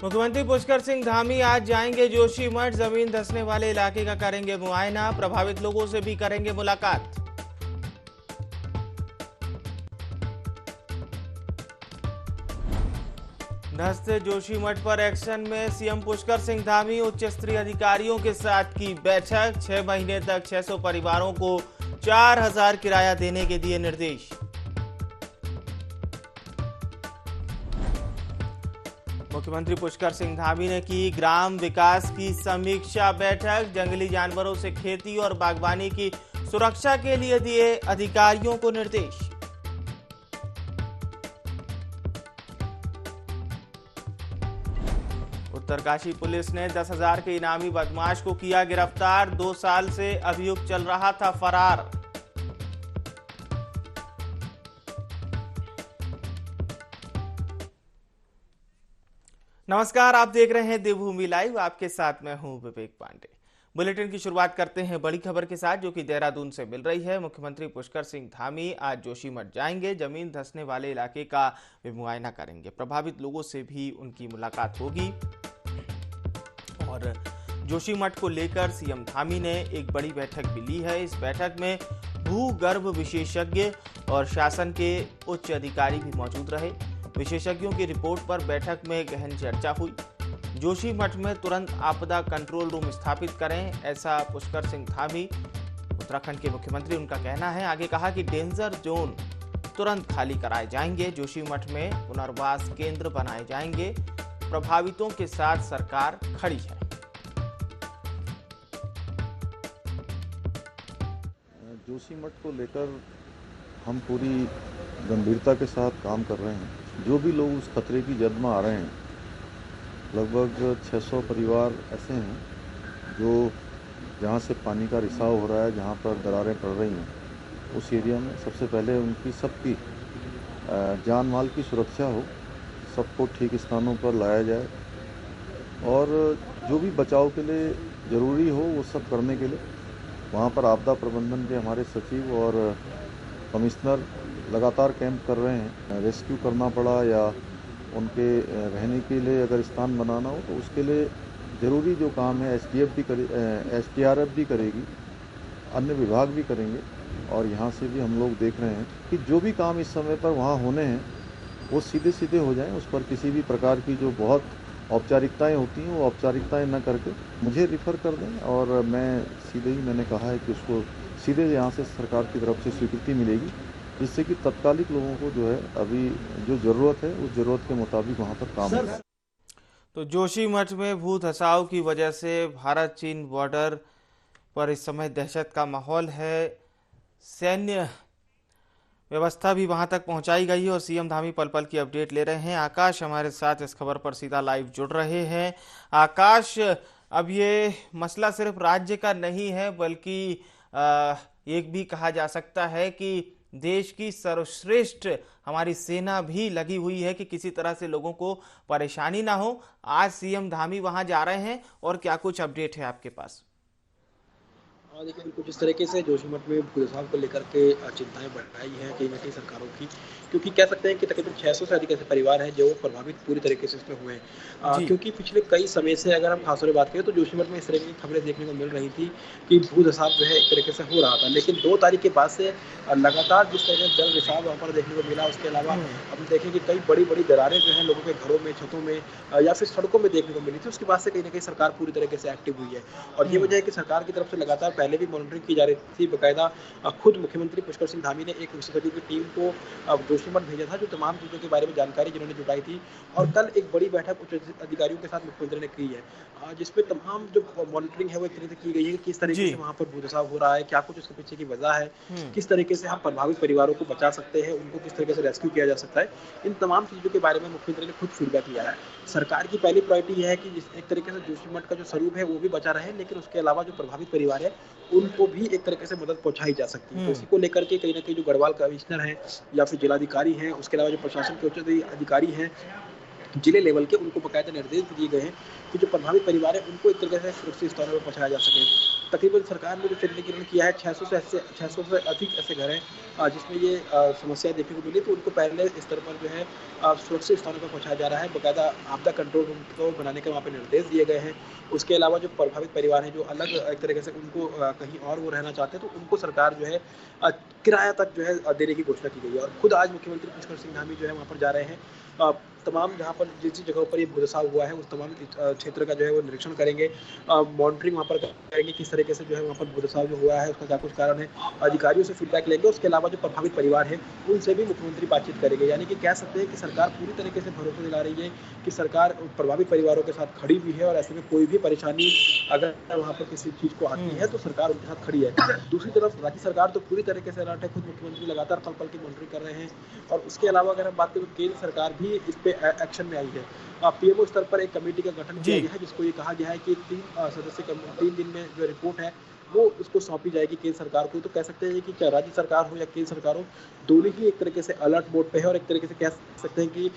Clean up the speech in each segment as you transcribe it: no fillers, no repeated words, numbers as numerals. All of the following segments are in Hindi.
मुख्यमंत्री पुष्कर सिंह धामी आज जाएंगे जोशीमठ। जमीन धंसने वाले इलाके का करेंगे मुआयना। प्रभावित लोगों से भी करेंगे मुलाकात। धंसते जोशीमठ पर एक्शन में सीएम पुष्कर सिंह धामी उच्च स्तरीय अधिकारियों के साथ की बैठक। 6 महीने तक 600 परिवारों को 4000 किराया देने के दिए निर्देश। मुख्यमंत्री पुष्कर सिंह धामी ने की ग्राम विकास की समीक्षा बैठक। जंगली जानवरों से खेती और बागवानी की सुरक्षा के लिए दिए अधिकारियों को निर्देश। उत्तरकाशी पुलिस ने 10,000 के इनामी बदमाश को किया गिरफ्तार। 2 साल से अभियुक्त चल रहा था फरार। नमस्कार, आप देख रहे हैं देवभूमि लाइव। आपके साथ मैं हूं विवेक पांडे। बुलेटिन की शुरुआत करते हैं बड़ी खबर के साथ, जो कि देहरादून से मिल रही है। मुख्यमंत्री पुष्कर सिंह धामी आज जोशीमठ जाएंगे। जमीन धंसने वाले इलाके का वे मुआयना करेंगे। प्रभावित लोगों से भी उनकी मुलाकात होगी। और जोशीमठ को लेकर सीएम धामी ने एक बड़ी बैठक भी ली है। इस बैठक में भूगर्भ विशेषज्ञ और शासन के उच्च अधिकारी भी मौजूद रहे। विशेषज्ञों की रिपोर्ट पर बैठक में गहन चर्चा हुई। जोशीमठ में तुरंत आपदा कंट्रोल रूम स्थापित करें, ऐसा पुष्कर सिंह धामी उत्तराखंड के मुख्यमंत्री, उनका कहना है। आगे कहा कि डेंजर जोन तुरंत खाली कराए जाएंगे। जोशीमठ में पुनर्वास केंद्र बनाए जाएंगे। प्रभावितों के साथ सरकार खड़ी है। जोशीमठ को लेकर हम पूरी गंभीरता के साथ काम कर रहे हैं। जो भी लोग उस खतरे की जद में आ रहे हैं, लगभग 600 परिवार ऐसे हैं जो जहाँ से पानी का रिसाव हो रहा है, जहाँ पर दरारें पड़ रही हैं, उस एरिया में सबसे पहले उनकी सबकी जान माल की सुरक्षा हो, सबको ठीक स्थानों पर लाया जाए और जो भी बचाव के लिए ज़रूरी हो वो सब करने के लिए वहाँ पर आपदा प्रबंधन के हमारे सचिव और कमिश्नर लगातार कैंप कर रहे हैं। रेस्क्यू करना पड़ा या उनके रहने के लिए अगर स्थान बनाना हो तो उसके लिए ज़रूरी जो काम है SDRF भी करेगी, अन्य विभाग भी करेंगे। और यहाँ से भी हम लोग देख रहे हैं कि जो भी काम इस समय पर वहाँ होने हैं वो सीधे सीधे हो जाएं। उस पर किसी भी प्रकार की जो बहुत औपचारिकताएं होती हैं वो औपचारिकताएं न करके मुझे रिफ़र कर दें और मैं सीधे ही, मैंने कहा है कि उसको सीधे यहाँ से सरकार की तरफ से स्वीकृति मिलेगी, जिससे कि तत्कालिक लोगों को जो है अभी जो ज़रूरत है उस ज़रूरत के मुताबिक वहाँ पर काम हो। तो जोशीमठ में भू धसाव की वजह से भारत चीन बॉर्डर पर इस समय दहशत का माहौल है। सैन्य व्यवस्था भी वहां तक पहुंचाई गई है और सीएम धामी पल पल की अपडेट ले रहे हैं। आकाश हमारे साथ इस खबर पर सीधा लाइव जुड़ रहे हैं। आकाश, अब ये मसला सिर्फ राज्य का नहीं है, बल्कि एक भी कहा जा सकता है कि देश की सर्वश्रेष्ठ हमारी सेना भी लगी हुई है कि किसी तरह से लोगों को परेशानी ना हो। आज सीएम धामी वहां जा रहे हैं और क्या कुछ अपडेट है आपके पास? देखिए, बिल्कुल जिस तरीके से जोशीमठ में भूस्खलन को लेकर के चिंताएं बढ़ाई हैं कहीं न कहीं सरकारों की, क्योंकि कह सकते हैं कि तकरीबन 600 से अधिक ऐसे परिवार हैं जो प्रभावित पूरी तरीके से इसमें हुए हैं। क्योंकि पिछले कई समय से अगर हम खासतौर पे बात करें तो जोशीमठ में इस तरह की खबरें देखने को मिल रही थी कि भू-धसाव जो है एक तरीके से हो रहा था। लेकिन 2 तारीख के बाद से लगातार जिस तरह से जल रिसाव वहाँ पर देखने को मिला, उसके अलावा हम देखें कि कई बड़ी-बड़ी दरारें जो हैं लोगों के घरों में, छतों में या फिर सड़कों में देखने को मिली थी। उसके बाद से कहीं न कहीं सरकार पूरी तरीके से एक्टिव हुई है और ये वजह है कि सरकार की तरफ से लगातार पहले भी मॉनिटरिंग की जा रही थी। बाकायदा खुद मुख्यमंत्री पुष्कर सिंह धामी ने एक विशेषज्ञों की टीम को जोशीमठ भेजा था, जो तमाम चीज़ों के बारे में जानकारी जिन्होंने जुटाई थी। और कल एक बड़ी बैठक उच्च अधिकारियों के साथ मुख्यमंत्री ने की है, जिसमें तमाम जो मॉनिटरिंग है वो एक तरह से की गई है कि किस तरीके से वहाँ पर भू-धसाव हो रहा है, क्या कुछ उसके पीछे की वजह है, किस तरीके से हम प्रभावित परिवारों को बचा सकते हैं, उनको किस तरीके से रेस्क्यू किया जा सकता है। इन तमाम चीज़ों के बारे में मुख्यमंत्री ने खुद फीडबैक लिया है। सरकार की पहली प्रायोरिटी यह है कि एक तरीके से जोशीमठ का जो स्वरूप है वो भी बचा रहे, लेकिन उसके अलावा जो प्रभावित परिवार है उनको भी एक तरीके से मदद पहुंचाई जा सकती है। तो इसी को लेकर के कहीं न कहीं जो गढ़वाल कमिश्नर हैं या फिर जिलाधिकारी हैं, उसके अलावा जो प्रशासन के उच्च अधिकारी हैं, जिले लेवल के उनको बाकायदा निर्देश दिए गए हैं कि जो प्रभावित परिवार है उनको एक तरीके से सुरक्षित स्थानों पर पहुंचाया जा सके। तकरीबन सरकार ने जो चिन्हीकरण किया है 600 से अधिक ऐसे घर हैं जिसमें ये समस्या देखने को मिली, तो उनको पहले स्तर पर जो है सुरक्षित स्थानों पर पहुंचाया जा रहा है। बाकायदा आपदा कंट्रोल रूम को बनाने के वहाँ पे निर्देश दिए गए हैं। उसके अलावा जो प्रभावित परिवार हैं जो अलग एक तरीके से उनको कहीं और वो रहना चाहते हैं, तो उनको सरकार जो है किराया तक जो है देने की घोषणा की गई है। और खुद आज मुख्यमंत्री पुष्कर सिंह धामी जो है वहाँ पर जा रहे हैं। तमाम जहाँ पर जिस जगहों पर ये भूधसाव हुआ है उस तमाम क्षेत्र का जो है वो निरीक्षण करेंगे, मॉनिटरिंग वहाँ पर करेंगे किस तरीके से जो है वहाँ पर भूधसाव जो हुआ है उसका क्या कुछ कारण है, अधिकारियों से फीडबैक लेंगे। उसके अलावा जो प्रभावित परिवार है उनसे भी मुख्यमंत्री बातचीत करेंगे। यानी कि कह सकते हैं कि सरकार पूरी तरीके से भरोसा दिला रही है कि सरकार प्रभावित परिवारों के साथ खड़ी हुई है और ऐसे में कोई भी परेशानी अगर वहाँ पर किसी चीज़ को आती है तो सरकार उनके साथ खड़ी है। दूसरी तरफ राज्य सरकार तो पूरी तरीके से अलर्ट है, खुद मुख्यमंत्री लगातार पल पल की मॉनिटरिंग कर रहे हैं। और उसके अलावा अगर हम बात करें तो केंद्र सरकार भी इस पे एक्शन में आई है। पीएमओ स्तर पर एक कमेटी का गठन किया गया है जिसको ये कहा गया है कि 3 दिन में जो रिपोर्ट है वो उसको सौंपी जाएगी केंद्र सरकार को। तो कह सकते हैं कि क्या राज्य सरकार हो या केंद्र सरकार हो, दोनों ही एक तरीके से अलर्ट मोड पे है और एक तरीके से कह सकते हैं कि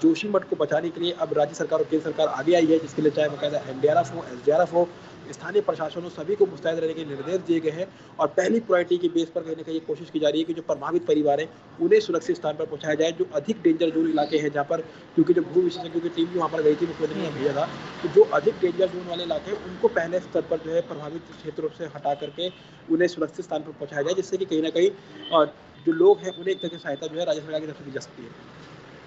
जोशीमठ को बचाने के लिए अब राज्य सरकार और केंद्र सरकार आगे आई है, जिसके लिए चाहे बाकायदा एनडीआरएफ हो, एसडीआरएफ हो, स्थानीय प्रशासन हो, सभी को मुस्तैद रहने के निर्देश दिए गए हैं। और पहली प्रायोरिटी के बेस पर कहीं ना कहीं कोशिश की जा रही है कि जो प्रभावित परिवार हैं उन्हें सुरक्षित स्थान पर पहुंचाया जाए। जो अधिक डेंजर जोन इलाके हैं जहाँ पर, क्योंकि जो भू विशेषज्ञों की टीम भी वहाँ पर गई थी, मुख्यमंत्री ने भेजा था, तो जो अधिक डेंजर जोन वाले इलाके हैं उनको पहले स्तर पर जो है प्रभावित क्षेत्रों से हटा करके उन्हें सुरक्षित स्थान पर पहुंचाया जाए, जिससे कि कहीं ना कहीं जो लोग हैं उन्हें एक तरह की सहायता जो है राज्य सरकार की तरफ से दी जा सकती है।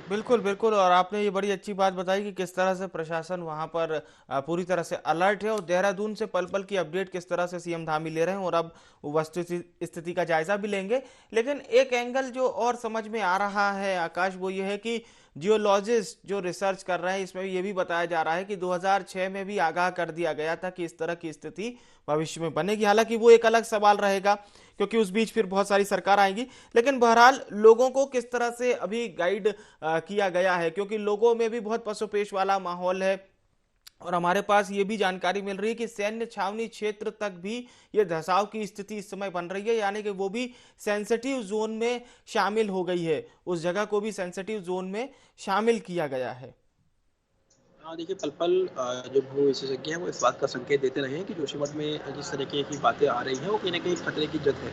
बिल्कुल, बिल्कुल। और आपने ये बड़ी अच्छी बात बताई कि किस तरह से प्रशासन वहाँ पर पूरी तरह से अलर्ट है और देहरादून से पल-पल की अपडेट किस तरह से सीएम धामी ले रहे हैं और अब वस्तु स्थिति का जायजा भी लेंगे। लेकिन एक एंगल जो और समझ में आ रहा है आकाश, वो ये है कि जियोलॉजिस्ट जो रिसर्च कर रहे हैं इसमें ये भी बताया जा रहा है कि 2006 में भी आगाह कर दिया गया था कि इस तरह की स्थिति भविष्य में बनेगी। हालांकि वो एक अलग सवाल रहेगा क्योंकि उस बीच फिर बहुत सारी सरकार आएंगी। लेकिन बहरहाल लोगों को किस तरह से अभी गाइड किया गया है, क्योंकि लोगों में भी बहुत पसोपेश वाला माहौल है और हमारे पास ये भी जानकारी मिल रही है कि सैन्य छावनी क्षेत्र तक भी ये धसाव की स्थिति इस समय बन रही है, यानी कि वो भी सेंसिटिव जोन में शामिल हो गई है, उस जगह को भी सेंसिटिव जोन में शामिल किया गया है। हाँ, देखिए पल-पल जो भू विशेषज्ञ हैं वो इस बात का संकेत देते रहे हैं कि जोशीमठ में जिस तरीके की बातें आ रही हैं वो कहीं न कहीं खतरे की जद है।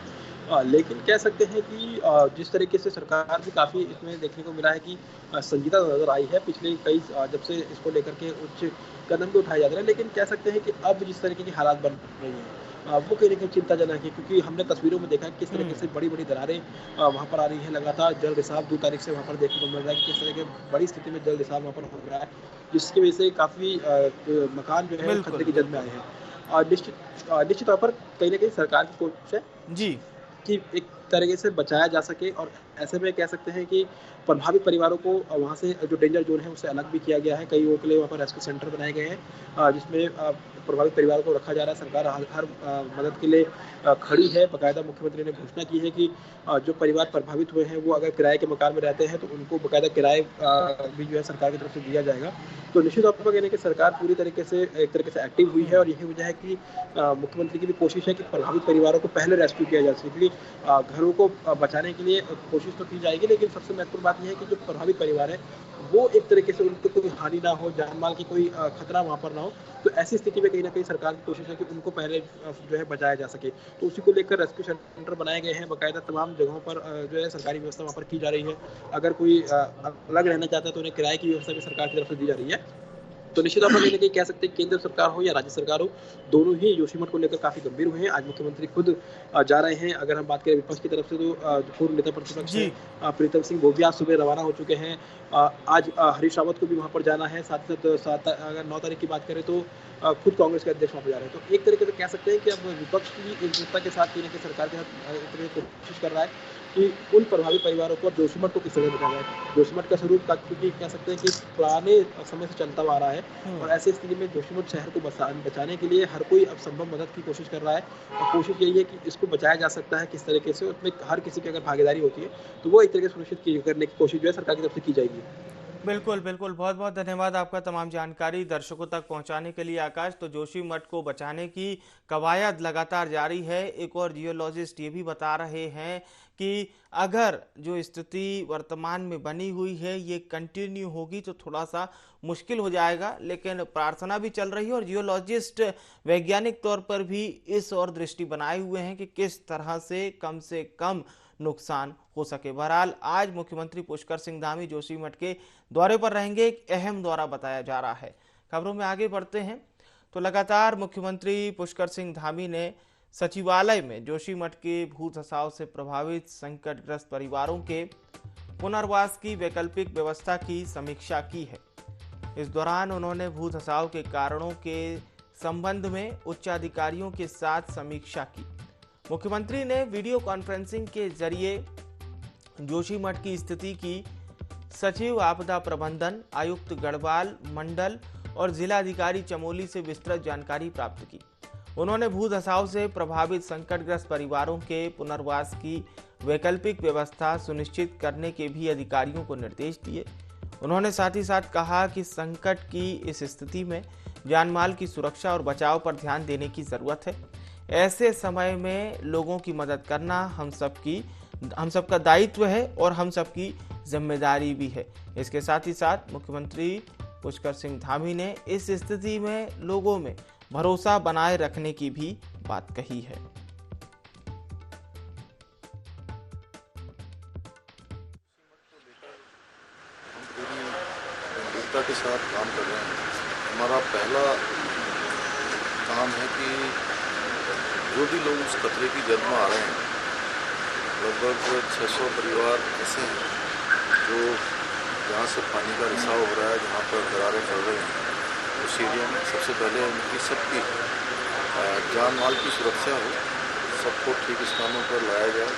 लेकिन कह सकते हैं कि जिस तरीके से सरकार भी काफ़ी इसमें देखने को मिला है कि संजीदा नज़र आई है पिछले कई जब से इसको लेकर के उच्च कदम भी उठाए जा रहे हैं। लेकिन कह सकते हैं कि अब जिस तरीके की हालात बन रही हैं वो कहीं न कहीं चिंताजनक है, क्योंकि हमने तस्वीरों में देखा है किस तरीके से बड़ी-बड़ी दरारें वहाँ पर आ रही हैं। लगातार जल रिसाव 2 तारीख से वहाँ पर देखने को मिल रहा है कि किस तरह की बड़ी स्थिति में जल रिसाव वहाँ पर हो रहा है, जिसकी वजह से काफ़ी मकान जो है बिल्कुल, खतरे की जद में आए हैं। और निश्चित तौर पर कहीं न कहीं सरकार की कोशिश है जी। कि एक तरीके से बचाया जा सके। और ऐसे में कह सकते हैं कि प्रभावित परिवारों को वहाँ से जो डेंजर जोन है उससे अलग भी किया गया है। कई लोगों के लिए वहाँ पर रेस्क्यू सेंटर बनाए गए हैं जिसमें प्रभावित परिवारों को रखा जा रहा है। सरकार हर मदद के लिए खड़ी है। बाकायदा मुख्यमंत्री ने घोषणा की है कि जो परिवार प्रभावित हुए हैं वो अगर किराए के मकान में रहते हैं तो उनको बाकायदा किराए भी जो है सरकार की तरफ से दिया जाएगा। तो निश्चित तौर पर कहने की सरकार पूरी तरीके से एक तरीके से एक्टिव हुई है और यही वजह है कि मुख्यमंत्री की भी कोशिश है कि प्रभावित परिवारों को पहले रेस्क्यू किया जा सके, क्योंकि घरों को बचाने के लिए कोशिश तो की जाएगी, लेकिन सबसे महत्वपूर्ण बात यह है कि जो प्रभावित परिवार है वो एक तरीके से उनको कोई हानि ना हो, जान माल की कोई खतरा वहाँ पर ना हो। तो ऐसी स्थिति में कहीं ना कहीं सरकार की कोशिश है कि उनको पहले जो है बचाया जा सके। तो उसी को लेकर रेस्क्यू सेंटर बनाए गए हैं। बाकायदा तमाम जगहों पर जो है सरकारी व्यवस्था वहाँ पर की जा रही है। अगर कोई अलग रहना चाहता है तो उन्हें किराए की व्यवस्था भी सरकार की तरफ से दी जा रही है। तो निश्चित तौर पर कहीं न कहीं कह सकते हैं केंद्र सरकार हो या राज्य सरकार हो, दोनों ही जोशीमठ को लेकर काफ़ी गंभीर हुए हैं। आज मुख्यमंत्री खुद जा रहे हैं। अगर हम बात करें विपक्ष की तरफ से तो जो पूर्व नेता प्रतिपक्ष जी। हैं प्रीतम सिंह वो भी आज सुबह रवाना हो चुके हैं। आज हरीश रावत को भी वहाँ पर जाना है। साथ ही साथ अगर 9 तारीख की बात करें तो खुद कांग्रेस के अध्यक्ष वहाँ पर जा रहे हैं। तो एक तरीके से कह सकते हैं कि अब विपक्ष भी एकजुटता के साथ कहीं न कहीं सरकार के साथ एक तरह की कोशिश कर रहा है कि उन प्रभावित परिवारों को और जोशीमठ को किस तरह बचाया जाए। जोशीमठ का स्वरूप क्योंकि कह सकते हैं कि पुराने समय से चलता हुआ आ रहा है और ऐसी स्थिति में जोशीमठ शहर को बचाने के लिए हर कोई अब संभव मदद की कोशिश कर रहा है। और कोशिश यही है कि इसको बचाया जा सकता है किस तरीके से, उसमें हर किसी की अगर भागीदारी होती है तो वो एक तरीके से सुनिश्चित करने की कोशिश जो है सरकार की तरफ से की जाएगी। बिल्कुल बिल्कुल, बहुत बहुत धन्यवाद आपका तमाम जानकारी दर्शकों तक पहुंचाने के लिए आकाश। तो जोशी मठ को बचाने की कवायद लगातार जारी है। एक और जियोलॉजिस्ट ये भी बता रहे हैं कि अगर जो स्थिति वर्तमान में बनी हुई है ये कंटिन्यू होगी तो थोड़ा सा मुश्किल हो जाएगा, लेकिन प्रार्थना भी चल रही है और जियोलॉजिस्ट वैज्ञानिक तौर पर भी इस ओर दृष्टि बनाए हुए हैं कि किस तरह से कम नुकसान हो सके। बहरहाल आज मुख्यमंत्री पुष्कर सिंह धामी जोशीमठ के दौरे पर रहेंगे, एक अहम दौरा बताया जा रहा है। खबरों में आगे बढ़ते हैं तो लगातार मुख्यमंत्री पुष्कर सिंह धामी ने सचिवालय में जोशीमठ के भू धसाव से प्रभावित संकटग्रस्त परिवारों के पुनर्वास की वैकल्पिक व्यवस्था की समीक्षा की है। इस दौरान उन्होंने भू धसाव के कारणों के संबंध में उच्चाधिकारियों के साथ समीक्षा की। मुख्यमंत्री ने वीडियो कॉन्फ्रेंसिंग के जरिए जोशीमठ की स्थिति की सचिव आपदा प्रबंधन, आयुक्त गढ़वाल मंडल और जिलाधिकारी चमोली से विस्तृत जानकारी प्राप्त की। उन्होंने भू धसाव से प्रभावित संकटग्रस्त परिवारों के पुनर्वास की वैकल्पिक व्यवस्था सुनिश्चित करने के भी अधिकारियों को निर्देश दिए। उन्होंने साथ ही साथ कहा कि संकट की इस स्थिति में जानमाल की सुरक्षा और बचाव पर ध्यान देने की जरूरत है। ऐसे समय में लोगों की मदद करना हम सबका दायित्व है और हम सबकी जिम्मेदारी भी है। इसके साथ ही साथ मुख्यमंत्री पुष्कर सिंह धामी ने इस स्थिति में लोगों में भरोसा बनाए रखने की भी बात कही है। गंभीरता के साथ काम कर रहे हैं। हमारा पहला काम है कि जो भी लोग उस खतरे की जद में आ रहे हैं, लगभग 600 परिवार ऐसे हैं जो जहाँ से पानी का रिसाव हो रहा है, जहाँ पर दरारें पड़ रही हैं, उस एरिया में सबसे पहले उनकी सबकी जान माल की सुरक्षा हो, सबको ठीक स्थानों पर लाया जाए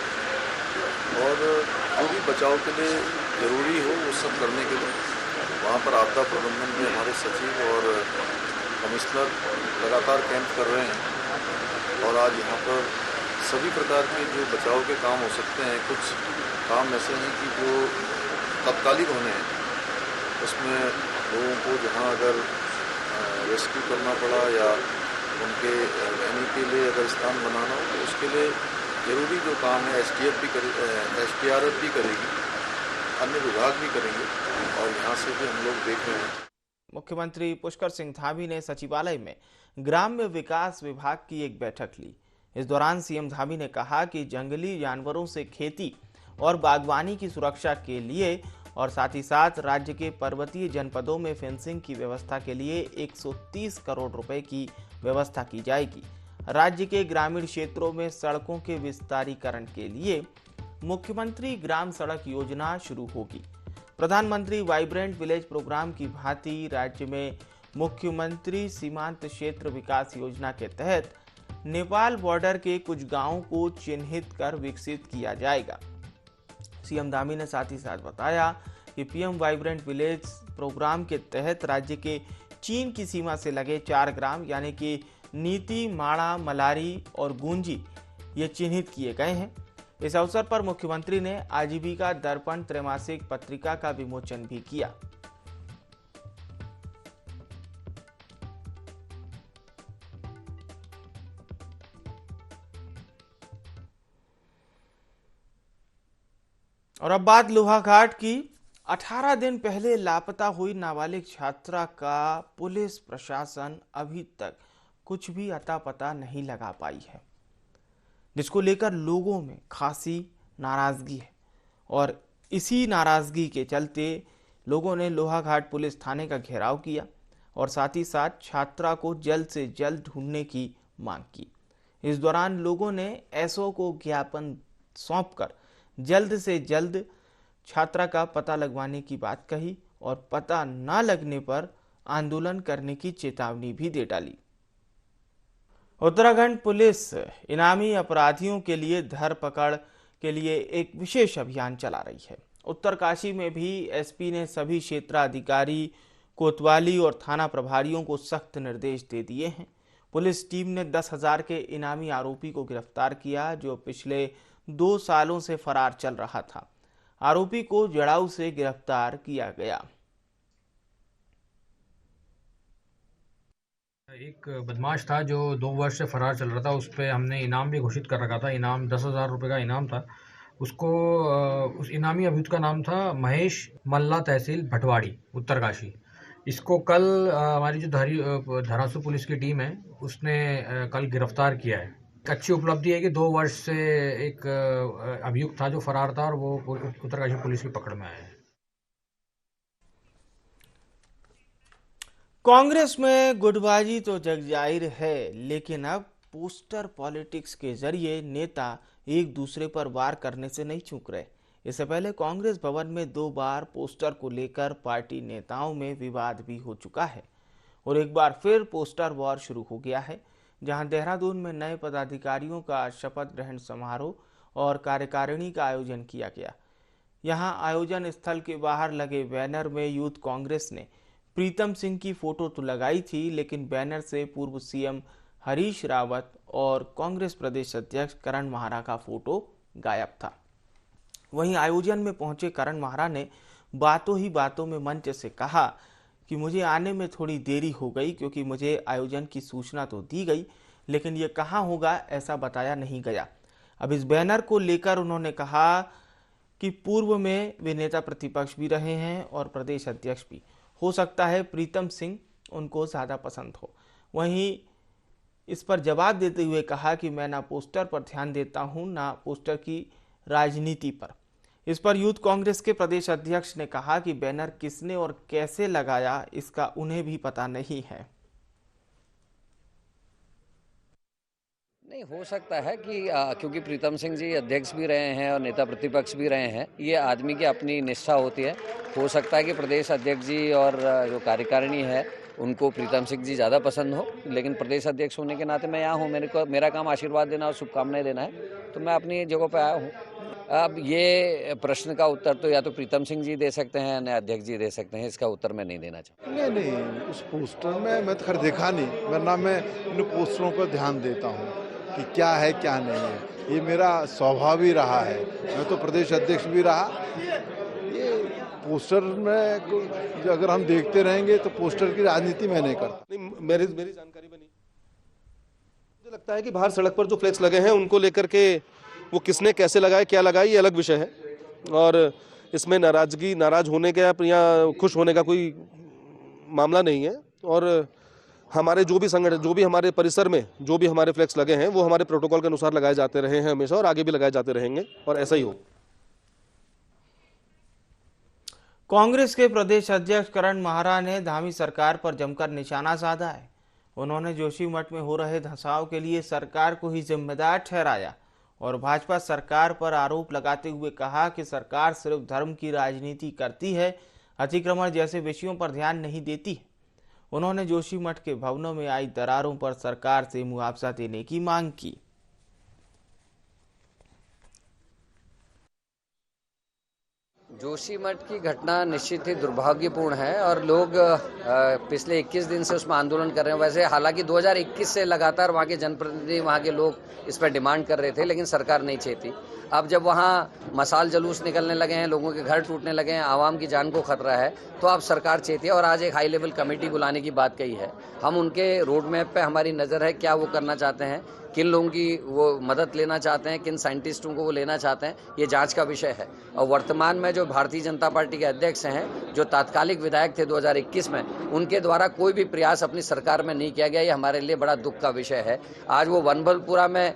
और जो भी बचाव के लिए ज़रूरी हो वो सब करने के लिए वहाँ पर आपदा प्रबंधन में हमारे सचिव और कमिश्नर लगातार कैंप कर रहे हैं। और आज यहाँ पर सभी प्रकार के जो बचाव के काम हो सकते हैं, कुछ काम ऐसे हैं कि जो तत्कालिक होने हैं, उसमें लोगों को जहाँ अगर रेस्क्यू करना पड़ा या उनके रहने के लिए अगर स्थान बनाना हो तो उसके लिए ज़रूरी जो काम है SDRF भी करेगी, अन्य विभाग भी करेंगे और यहाँ से भी हम लोग देख रहे हैं। मुख्यमंत्री पुष्कर सिंह धामी ने सचिवालय में ग्राम्य विकास विभाग की एक बैठक ली। इस दौरान सीएम धामी ने कहा कि जंगली जानवरों से खेती और बागवानी की सुरक्षा के लिए और साथ ही साथ राज्य के पर्वतीय जनपदों में फेंसिंग की व्यवस्था के लिए 130 करोड़ रुपए की व्यवस्था की जाएगी। राज्य के ग्रामीण क्षेत्रों में सड़कों के विस्तारीकरण के लिए मुख्यमंत्री ग्राम सड़क योजना शुरू होगी। प्रधानमंत्री वाइब्रेंट विलेज प्रोग्राम की भांति राज्य में मुख्यमंत्री सीमांत क्षेत्र विकास योजना के तहत नेपाल बॉर्डर के कुछ गांवों को चिन्हित कर विकसित किया जाएगा। सीएम धामी ने साथ ही साथ बताया कि पीएम वाइब्रेंट विलेज प्रोग्राम के तहत राज्य के चीन की सीमा से लगे 4 ग्राम यानी कि नीति, माड़ा, मलारी और गुंजी ये चिन्हित किए गए हैं। इस अवसर पर मुख्यमंत्री ने आजीविका दर्पण त्रैमासिक पत्रिका का विमोचन भी किया। और अब बात लोहाघाट की। 18 दिन पहले लापता हुई नाबालिग छात्रा का पुलिस प्रशासन अभी तक कुछ भी अता पता नहीं लगा पाई है, जिसको लेकर लोगों में खासी नाराजगी है। और इसी नाराजगी के चलते लोगों ने लोहाघाट पुलिस थाने का घेराव किया और साथ ही साथ छात्रा को जल्द से जल्द ढूंढने की मांग की। इस दौरान लोगों ने एसओ को ज्ञापन सौंपकर जल्द से जल्द छात्रा का पता लगवाने की बात कही और पता न लगने पर आंदोलन करने की चेतावनी भी दे डाली। उत्तराखंड पुलिस इनामी अपराधियों के लिए धरपकड़ के लिए एक विशेष अभियान चला रही है। उत्तरकाशी में भी एसपी ने सभी क्षेत्राधिकारी, कोतवाली और थाना प्रभारियों को सख्त निर्देश दे दिए हैं। पुलिस टीम ने 10,000 के इनामी आरोपी को गिरफ्तार किया, जो पिछले 2 सालों से फरार चल रहा था। आरोपी को जड़ाऊ से गिरफ्तार किया गया। एक बदमाश था जो 2 वर्ष से फरार चल रहा था। उस पे हमने इनाम भी घोषित कर रखा था। इनाम 10,000 रुपये का इनाम था। उसको उस इनामी अभियुक्त का नाम था महेश मल्ला, तहसील भटवाड़ी, उत्तरकाशी। इसको कल हमारी जो धारासू पुलिस की टीम है उसने कल गिरफ्तार किया है। एक अच्छी उपलब्धि है कि 2 वर्ष से एक अभियुक्त था जो फरार था और वो उत्तरकाशी पुलिस की पकड़ में आया है। कांग्रेस में गुटबाजी तो जग जाहिर है, लेकिन अब पोस्टर पॉलिटिक्स के जरिए नेता एक दूसरे पर वार करने से नहीं चूक रहे। इससे पहले कांग्रेस भवन में 2 बार पोस्टर को लेकर पार्टी नेताओं में विवाद भी हो चुका है और एक बार फिर पोस्टर वॉर शुरू हो गया है, जहां देहरादून में नए पदाधिकारियों का शपथ ग्रहण समारोह और कार्यकारिणी का आयोजन किया गया। यहां आयोजन स्थल के बाहर लगे बैनर में यूथ कांग्रेस ने प्रीतम सिंह की फोटो तो लगाई थी, लेकिन बैनर से पूर्व सीएम हरीश रावत और कांग्रेस प्रदेश अध्यक्ष करण माहरा का फोटो गायब था। वहीं आयोजन में पहुंचे करण माहरा ने बातों ही बातों में मंच से कहा कि मुझे आने में थोड़ी देरी हो गई, क्योंकि मुझे आयोजन की सूचना तो दी गई, लेकिन ये कहाँ होगा ऐसा बताया नहीं गया। अब इस बैनर को लेकर उन्होंने कहा कि पूर्व में वे नेता प्रतिपक्ष भी रहे हैं और प्रदेश अध्यक्ष भी। हो सकता है प्रीतम सिंह उनको ज़्यादा पसंद हो। वहीं इस पर जवाब देते हुए कहा कि मैं ना पोस्टर पर ध्यान देता हूं, ना पोस्टर की राजनीति पर। इस पर यूथ कांग्रेस के प्रदेश अध्यक्ष ने कहा कि बैनर किसने और कैसे लगाया इसका उन्हें भी पता नहीं है। नहीं, हो सकता है कि क्योंकि प्रीतम सिंह जी अध्यक्ष भी रहे हैं और नेता प्रतिपक्ष भी रहे हैं, ये आदमी की अपनी निष्ठा होती है। हो सकता है कि प्रदेश अध्यक्ष जी और जो कार्यकारिणी है उनको प्रीतम सिंह जी ज़्यादा पसंद हो, लेकिन प्रदेश अध्यक्ष होने के नाते मैं यहाँ हूँ। मेरा काम आशीर्वाद देना और शुभकामनाएं देना है, तो मैं अपनी जगह पर आया हूँ। अब ये प्रश्न का उत्तर तो या तो प्रीतम सिंह जी दे सकते हैं या अध्यक्ष जी दे सकते हैं, इसका उत्तर मैं नहीं देना चाहता। नहीं, उस पोस्टर में मैं तो खैर देखा नहीं, वरना मैं इन पोस्टरों पर ध्यान देता हूँ कि क्या है क्या नहीं है। ये मेरा स्वभाव ही रहा है, मैं तो प्रदेश अध्यक्ष भी रहा। ये पोस्टर में अगर हम देखते रहेंगे तो पोस्टर की राजनीति मैं नहीं करता। नहीं, मेरी जानकारी में नहीं। मुझे लगता है कि बाहर सड़क पर जो फ्लेक्स लगे हैं उनको लेकर के वो किसने कैसे लगाए, क्या लगाए, ये अलग विषय है और इसमें नाराज होने का या खुश होने का कोई मामला नहीं है। और हमारे जो भी संगठन, जो भी हमारे परिसर में जो भी हमारे फ्लेक्स लगे हैं वो हमारे प्रोटोकॉल के अनुसार लगाए जाते रहे हैं हमेशा और आगे भी लगाए जाते रहेंगे और ऐसा ही हो। कांग्रेस के प्रदेश अध्यक्ष करण माहरा ने धामी सरकार पर जमकर निशाना साधा है। उन्होंने जोशीमठ में हो रहे धंसाव के लिए सरकार को ही जिम्मेदार ठहराया और भाजपा सरकार पर आरोप लगाते हुए कहा कि सरकार सिर्फ धर्म की राजनीति करती है, अतिक्रमण जैसे विषयों पर ध्यान नहीं देती है। उन्होंने जोशीमठ के भवनों में आई दरारों पर सरकार से मुआवजा देने की मांग की। जोशीमठ की घटना निश्चित ही दुर्भाग्यपूर्ण है और लोग पिछले 21 दिन से उसमें आंदोलन कर रहे हैं। वैसे हालांकि 2021 से लगातार वहाँ के जनप्रतिनिधि, वहाँ के लोग इस पर डिमांड कर रहे थे, लेकिन सरकार नहीं चाहती। अब जब वहाँ मसाल जुलूस निकलने लगे हैं, लोगों के घर टूटने लगे हैं, आवाम की जान को खतरा है, तो अब सरकार चाहती है और आज एक हाई लेवल कमेटी बुलाने की बात कही है। हम उनके रोड मैप पे हमारी नज़र है, क्या वो करना चाहते हैं, किन लोगों की वो मदद लेना चाहते हैं, किन साइंटिस्टों को वो लेना चाहते हैं, ये जांच का विषय है। और वर्तमान में जो भारतीय जनता पार्टी के अध्यक्ष हैं, जो तात्कालिक विधायक थे 2021 में, उनके द्वारा कोई भी प्रयास अपनी सरकार में नहीं किया गया। ये हमारे लिए बड़ा दुख का विषय है। आज वो वनबलपुरा में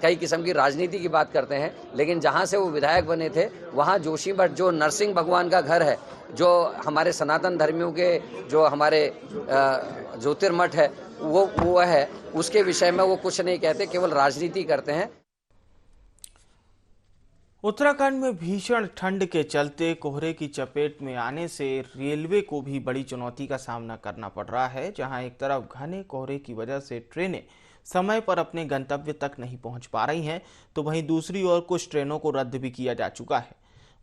कई किस्म की राजनीति की बात करते हैं, लेकिन जहाँ से वो विधायक बने थे वहाँ जोशीमठ जो नरसिंह भगवान का घर है, जो हमारे सनातन धर्मियों के जो हमारे ज्योतिर्मठ है वो है, उसके विषय में वो कुछ नहीं कहते, केवल राजनीति करते हैं। उत्तराखंड में भीषण ठंड के चलते कोहरे की चपेट में आने से रेलवे को भी बड़ी चुनौती का सामना करना पड़ रहा है, जहां एक तरफ घने कोहरे की वजह से ट्रेनें समय पर अपने गंतव्य तक नहीं पहुंच पा रही हैं, तो वहीं दूसरी ओर कुछ ट्रेनों को रद्द भी किया जा चुका है।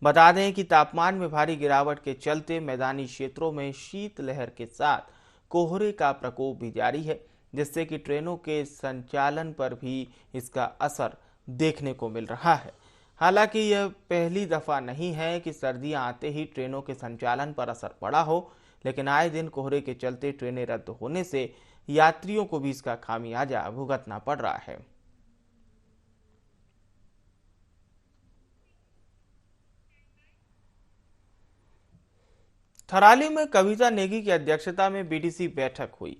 बता दें कि तापमान में भारी गिरावट के चलते मैदानी क्षेत्रों में शीतलहर के साथ कोहरे का प्रकोप भी जारी है, जिससे कि ट्रेनों के संचालन पर भी इसका असर देखने को मिल रहा है। हालांकि यह पहली दफा नहीं है कि सर्दियां आते ही ट्रेनों के संचालन पर असर पड़ा हो, लेकिन आए दिन कोहरे के चलते ट्रेनें रद्द होने से यात्रियों को भी इसका खामियाजा भुगतना पड़ रहा है। थराली में कविता नेगी की अध्यक्षता में बीडीसी बैठक हुई।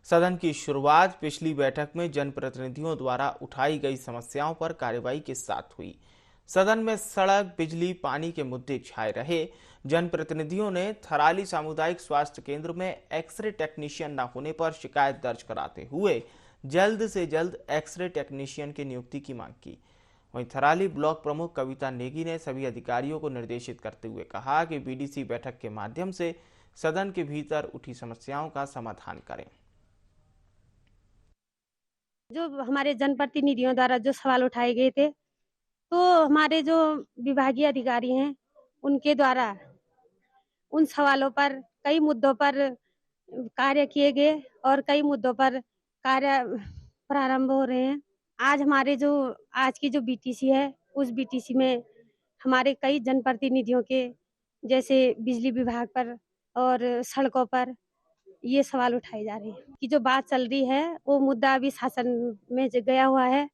सदन की शुरुआत पिछली बैठक में जनप्रतिनिधियों द्वारा उठाई गई समस्याओं पर कार्यवाही के साथ हुई। सदन में सड़क, बिजली, पानी के मुद्दे छाए रहे। जनप्रतिनिधियों ने थराली सामुदायिक स्वास्थ्य केंद्र में एक्सरे टेक्नीशियन न होने पर शिकायत दर्ज कराते हुए जल्द से जल्द एक्सरे टेक्नीशियन की नियुक्ति की मांग की। वहीं थराली ब्लॉक प्रमुख कविता नेगी ने सभी अधिकारियों को निर्देशित करते हुए कहा कि बीडीसी बैठक के माध्यम से सदन के भीतर उठी समस्याओं का समाधान करें। जो हमारे जनप्रतिनिधियों द्वारा जो सवाल उठाए गए थे, तो हमारे जो विभागीय अधिकारी हैं उनके द्वारा उन सवालों पर कई मुद्दों पर कार्य किए गए और कई मुद्दों पर कार्य प्रारंभ हो रहे हैं। आज की जो बीटीसी है, उस बीटीसी में हमारे कई जनप्रतिनिधियों के जैसे बिजली विभाग पर और सड़कों पर ये सवाल उठाए जा रहे हैं कि जो बात चल रही है वो मुद्दा अभी शासन में गया हुआ है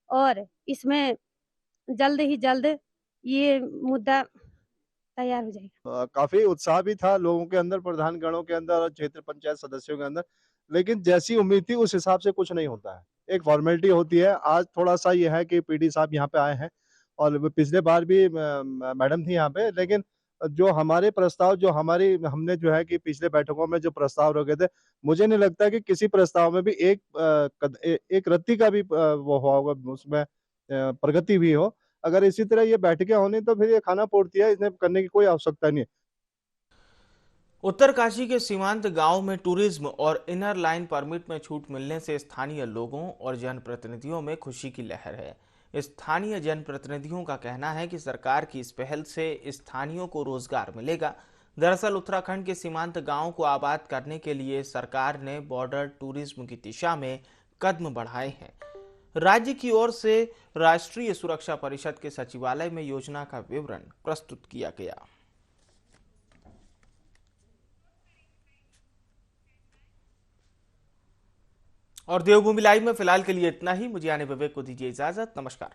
और इसमें जल्द ही जल्द ये मुद्दा तैयार हो जाएगा। काफी उत्साह भी था लोगों के अंदर, प्रधान गणों के अंदर और क्षेत्र पंचायत सदस्यों के अंदर, लेकिन जैसी उम्मीद थी उस हिसाब से कुछ नहीं होता है। एक फॉर्मेलिटी होती है। आज थोड़ा सा ये है कि पीडी साहब यहाँ पे आए हैं और पिछले बार भी मैडम थी यहाँ पे, लेकिन जो हमारे प्रस्ताव हमने जो है कि पिछले बैठकों में जो प्रस्ताव रखे थे, मुझे नहीं लगता कि किसी प्रस्ताव में भी एक रत्ती का भी वो हुआ होगा, उसमें प्रगति भी हो। अगर इसी तरह ये बैठकें होनी तो फिर ये खाना पूर्ति है, इसमें करने की कोई आवश्यकता नहीं है। उत्तरकाशी के सीमांत गांव में टूरिज्म और इनर लाइन परमिट में छूट मिलने से स्थानीय लोगों और जनप्रतिनिधियों में खुशी की लहर है। स्थानीय जनप्रतिनिधियों का कहना है कि सरकार की इस पहल से स्थानीयों को रोजगार मिलेगा। दरअसल उत्तराखंड के सीमांत गांवों को आबाद करने के लिए सरकार ने बॉर्डर टूरिज्म की दिशा में कदम बढ़ाए हैं। राज्य की ओर से राष्ट्रीय सुरक्षा परिषद के सचिवालय में योजना का विवरण प्रस्तुत किया गया। और देवभूमि लाइव में फिलहाल के लिए इतना ही। मुझे आने विवेक को दीजिए इजाजत। नमस्कार।